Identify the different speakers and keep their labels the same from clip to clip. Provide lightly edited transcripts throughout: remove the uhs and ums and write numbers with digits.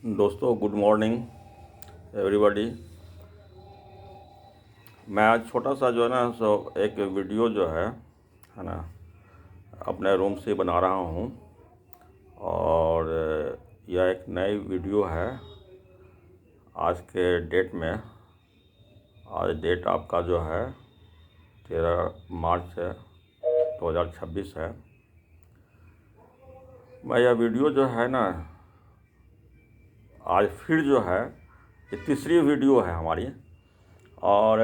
Speaker 1: दोस्तों, good morning everybody. मैं आज छोटा सा जो है ना एक वीडियो जो है ना, अपने रूम से बना रहा हूँ। और यह एक नई वीडियो है आज के डेट में। आज डेट आपका जो है 13 मार्च 2026 है। मैं यह वीडियो जो है ना आज फिर जो है ये तीसरी वीडियो है हमारी। और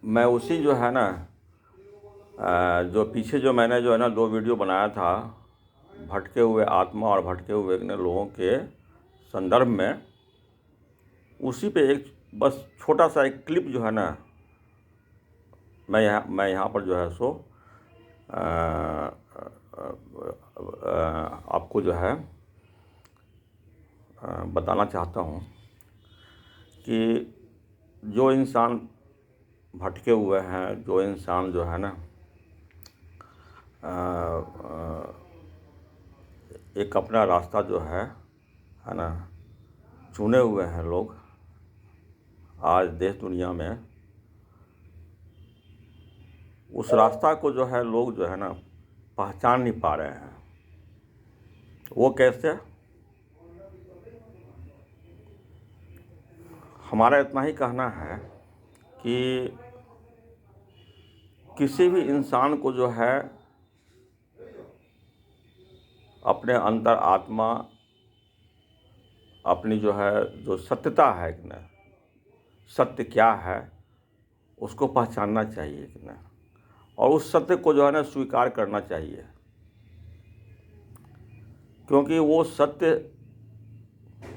Speaker 1: मैं उसी जो है ना जो पीछे जो मैंने जो है ना 2 वीडियो बनाया था भटके हुए आत्मा और भटके हुए लोगों के संदर्भ में, उसी पे एक बस छोटा सा एक क्लिप जो है ना मैं यहाँ पर जो है अ, आपको जो है बताना चाहता हूँ कि जो इंसान भटके हुए हैं, जो इंसान जो है ना एक अपना रास्ता जो है ना चुने हुए हैं लोग आज देश दुनिया में, उस रास्ता को जो है लोग जो है ना पहचान नहीं पा रहे हैं। वो कैसे? हमारा इतना ही कहना है कि किसी भी इंसान को जो है अपने अंतर आत्मा, अपनी जो है जो सत्यता है कि ना, सत्य क्या है उसको पहचानना चाहिए कि ना, और उस सत्य को जो है ना स्वीकार करना चाहिए। क्योंकि वो सत्य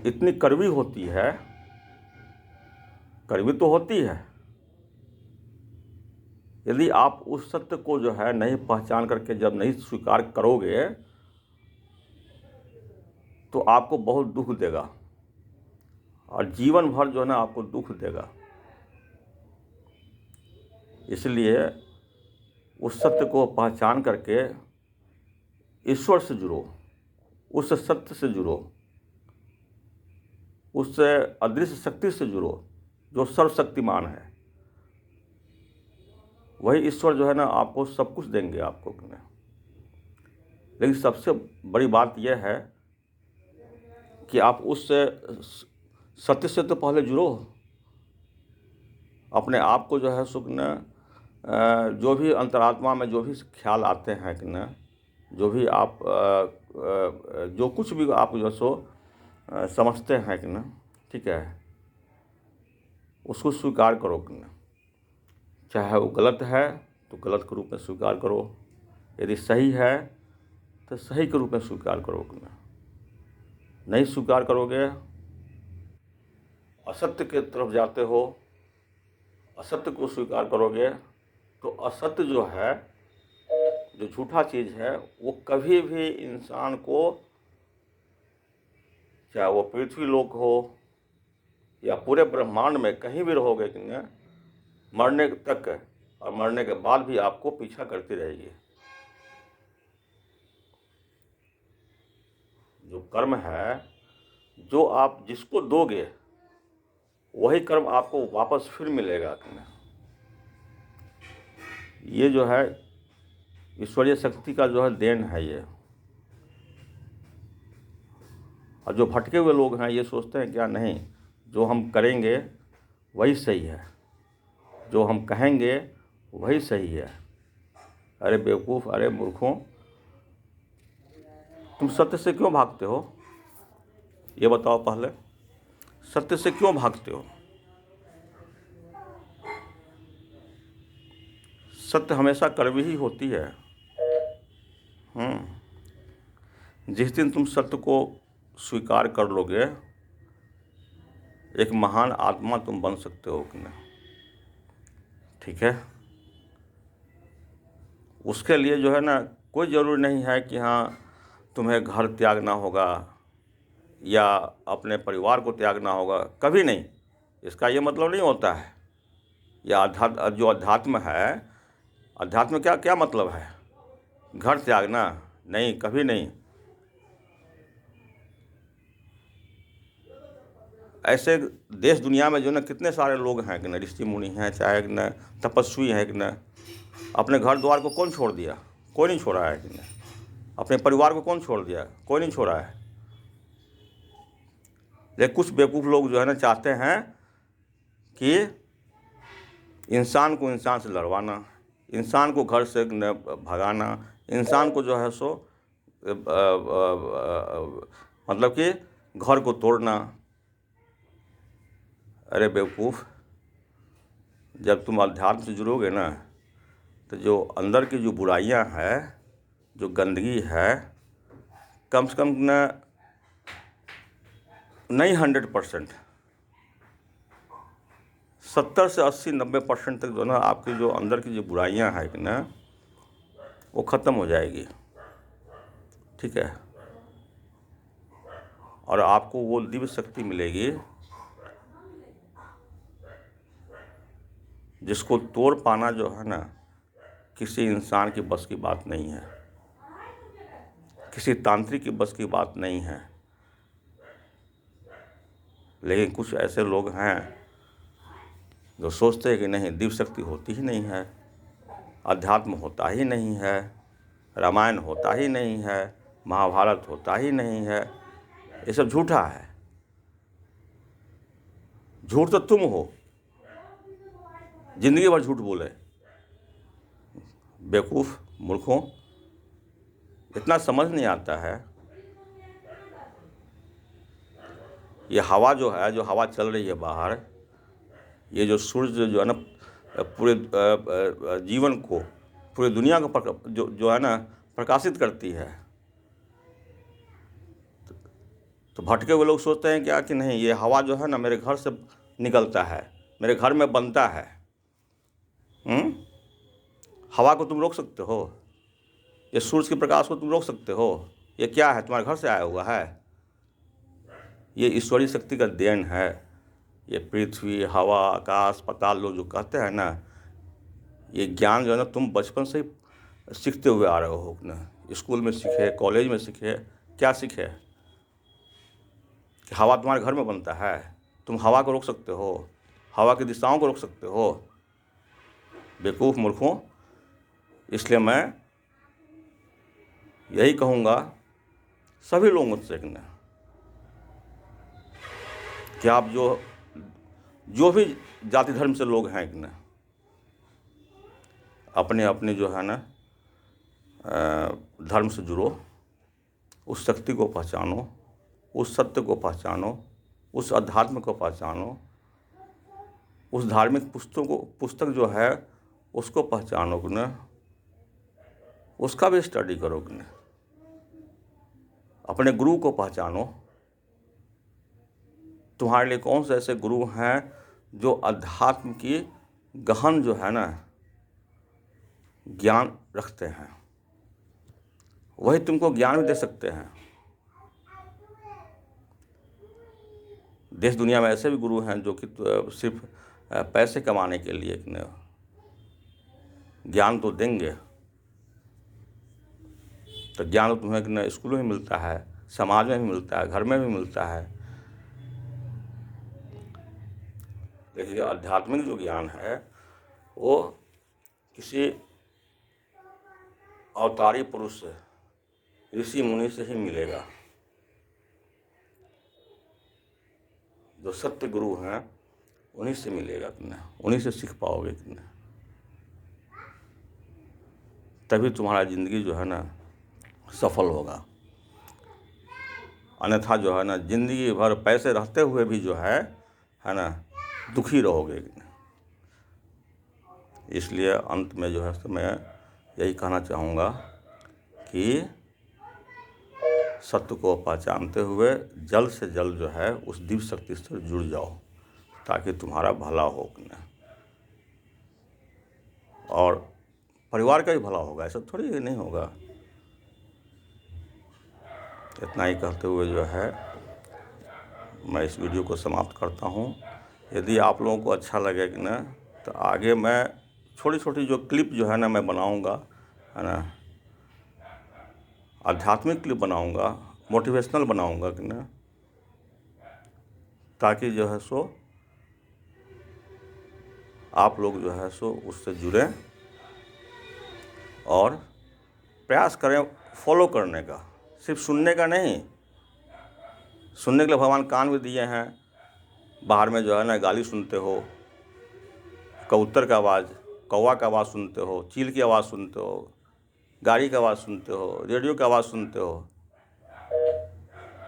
Speaker 1: इतनी कड़वी होती है, कड़वी तो होती है। यदि आप उस सत्य को जो है नहीं पहचान करके जब नहीं स्वीकार करोगे तो आपको बहुत दुख देगा और जीवन भर जो है ना आपको दुख देगा। इसलिए उस सत्य को पहचान करके ईश्वर से जुड़ो, उस सत्य से जुड़ो, उस अदृश्य शक्ति से जुड़ो जो सर्वशक्तिमान है। वही ईश्वर जो है ना आपको सब कुछ देंगे आपको। लेकिन सबसे बड़ी बात यह है कि आप उस सत्य से तो पहले जुड़ो। अपने आप को जो है जो भी अंतरात्मा में जो भी ख्याल आते हैं कि ना, जो भी आप जो कुछ भी आप जो समझते हैं कि ना, ठीक है, उसको स्वीकार करो कि ना। चाहे वो गलत है तो गलत के रूप में स्वीकार करो, यदि सही है तो सही के रूप में स्वीकार करो कि ना। नहीं स्वीकार करोगे, असत्य के तरफ जाते हो, असत्य को स्वीकार करोगे तो असत्य जो है, जो झूठा चीज़ है, वो कभी भी इंसान को, चाहे वो पृथ्वी लोक हो या पूरे ब्रह्मांड में कहीं भी रहोगे कि ना, मरने तक और मरने के बाद भी आपको पीछा करती रहेगी। जो कर्म है, जो आप जिसको दोगे वही कर्म आपको वापस फिर मिलेगा कि ना। ये जो है ईश्वरीय शक्ति का जो है देन है ये। और जो भटके हुए लोग हैं ये सोचते हैं क्या, नहीं, जो हम करेंगे वही सही है, जो हम कहेंगे वही सही है। अरे बेवकूफ़, अरे मूर्खों, तुम सत्य से क्यों भागते हो? ये बताओ पहले, सत्य से क्यों भागते हो? सत्य हमेशा कड़वी ही होती है। जिस दिन तुम सत्य को स्वीकार कर लोगे, एक महान आत्मा तुम बन सकते हो कि ना, ठीक है। उसके लिए जो है ना कोई ज़रूरी नहीं है कि हाँ तुम्हें घर त्यागना होगा या अपने परिवार को त्यागना होगा, कभी नहीं। इसका ये मतलब नहीं होता है। या जो अध्यात्म है, अध्यात्म क्या क्या मतलब है? घर त्यागना? नहीं, कभी नहीं। ऐसे देश दुनिया में जो ना कितने सारे लोग हैं कि ना, ऋषि मुनि हैं, चाहे कि ना तपस्वी हैं कि ना, अपने घर द्वार को कौन छोड़ दिया? कोई नहीं छोड़ा है कि ना। अपने परिवार को कौन छोड़ दिया? कोई नहीं छोड़ा है। लेकिन कुछ बेवकूफ़ लोग जो है ना चाहते हैं कि इंसान को इंसान से लड़वाना, इंसान को घर से न भगाना, इंसान को जो है सो मतलब कि घर को तोड़ना। अरे बेवकूफ़, जब तुम अध्यात्म से जुड़ोगे ना, तो जो अंदर की जो बुराइयां हैं, जो गंदगी है, कम से कम न नहीं 100%, 70 से 80-90% तक जो ना आपकी जो अंदर की जो बुराइयां हैं कि ना, वो ख़त्म हो जाएगी। ठीक है? और आपको वो दिव्य शक्ति मिलेगी जिसको तोड़ पाना जो है ना, किसी इंसान की बस की बात नहीं है, किसी तांत्रिक की बस की बात नहीं है। लेकिन कुछ ऐसे लोग हैं जो सोचते हैं कि नहीं, दिव्य शक्ति होती ही नहीं है, अध्यात्म होता ही नहीं है, रामायण होता ही नहीं है, महाभारत होता ही नहीं है। ये सब झूठा है। झूठ तो तुम हो, जिंदगी भर झूठ बोले। बेवकूफ़ मूर्खों, इतना समझ नहीं आता है। ये हवा जो है, जो हवा चल रही है बाहर, ये जो सूर्य जो है ना पूरे जीवन को, पूरी दुनिया को जो है ना प्रकाशित करती है। तो भटके हुए लोग सोचते हैं क्या कि नहीं, ये हवा जो है ना मेरे घर से निकलता है, मेरे घर में बनता है। हवा को तुम रोक सकते हो? ये सूरज के प्रकाश को तुम रोक सकते हो? ये क्या है, तुम्हारे घर से आया हुआ है? ये ईश्वरीय शक्ति का देन है। ये पृथ्वी, हवा, आकाश, पाताल लोग जो कहते हैं ना, ये ज्ञान जो है ना तुम बचपन से ही सीखते हुए आ रहे हो ना। स्कूल में सीखे, कॉलेज में सीखे, क्या सीखे कि हवा तुम्हारे घर में बनता है। तुम हवा को रोक सकते हो, हवा की दिशाओं को रोक सकते हो? बेवकूफ़ मूर्खों। इसलिए मैं यही कहूँगा सभी लोगों से कि आप जो भी जाति धर्म से लोग हैं कि ना, अपने अपने जो है ना धर्म से जुड़ो, उस शक्ति को पहचानो, उस सत्य को पहचानो, उस अध्यात्म को पहचानो, उस धार्मिक पुस्तक जो है उसको पहचानोगे ना, उसका भी स्टडी करोगे ना, अपने गुरु को पहचानो। तुम्हारे लिए कौन से ऐसे गुरु हैं जो अध्यात्म की गहन जो है ना ज्ञान रखते हैं, वही तुमको ज्ञान भी दे सकते हैं। देश दुनिया में ऐसे भी गुरु हैं जो कि सिर्फ पैसे कमाने के लिए ज्ञान तो देंगे। तो ज्ञान तो तुम्हें न स्कूलों में मिलता है, समाज में भी मिलता है, घर में भी मिलता है। देखिए, आध्यात्मिक जो ज्ञान है वो किसी अवतारी पुरुष से, ऋषि मुनि से ही मिलेगा। जो सत्य गुरु हैं उन्हीं से मिलेगा कि ना, उन्हीं से सीख पाओगे कि ना। तभी तुम्हारा ज़िंदगी जो है ना सफल होगा। अन्यथा जो है ना ज़िंदगी भर पैसे रहते हुए भी जो है ना दुखी रहोगे। इसलिए अंत में जो है तो मैं यही कहना चाहूँगा कि सत्य को पहचानते हुए जल्द से जल्द जो है उस दिव्य शक्ति से जुड़ जाओ, ताकि तुम्हारा भला हो ना, और परिवार का भी भला होगा। ऐसा थोड़ी नहीं होगा। इतना ही कहते हुए जो है मैं इस वीडियो को समाप्त करता हूँ। यदि आप लोगों को अच्छा लगे कि ना, तो आगे मैं छोटी छोटी जो क्लिप जो है ना मैं बनाऊँगा, है ना, आध्यात्मिक क्लिप बनाऊँगा, मोटिवेशनल बनाऊँगा कि ना, ताकि जो है सो आप लोग जो है सो उससे जुड़ें और प्रयास करें फॉलो करने का, सिर्फ सुनने का नहीं। सुनने के लिए भगवान कान भी दिए हैं। बाहर में जो है ना गाली सुनते हो, कबूतर का आवाज़, कौवा का आवाज़ सुनते हो, चील की आवाज़ सुनते हो, गाड़ी की आवाज़ सुनते हो, रेडियो की आवाज़ सुनते हो,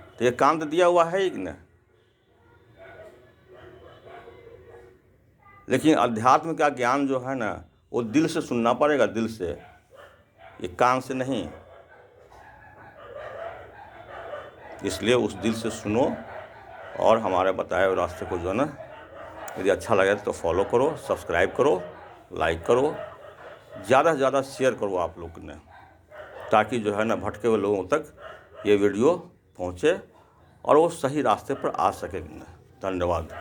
Speaker 1: तो ये कान तो दिया हुआ है ही कि नहीं। लेकिन अध्यात्म का ज्ञान जो है ना वो दिल से सुनना पड़ेगा, दिल से, ये कान से नहीं। इसलिए उस दिल से सुनो और हमारे बताए हुए रास्ते को जो है ना, यदि अच्छा लगे तो फॉलो करो, सब्सक्राइब करो, लाइक करो, ज़्यादा से ज़्यादा शेयर करो आप लोग ने, ताकि जो है ना भटके हुए लोगों तक ये वीडियो पहुँचे और वो सही रास्ते पर आ सके। धन्यवाद।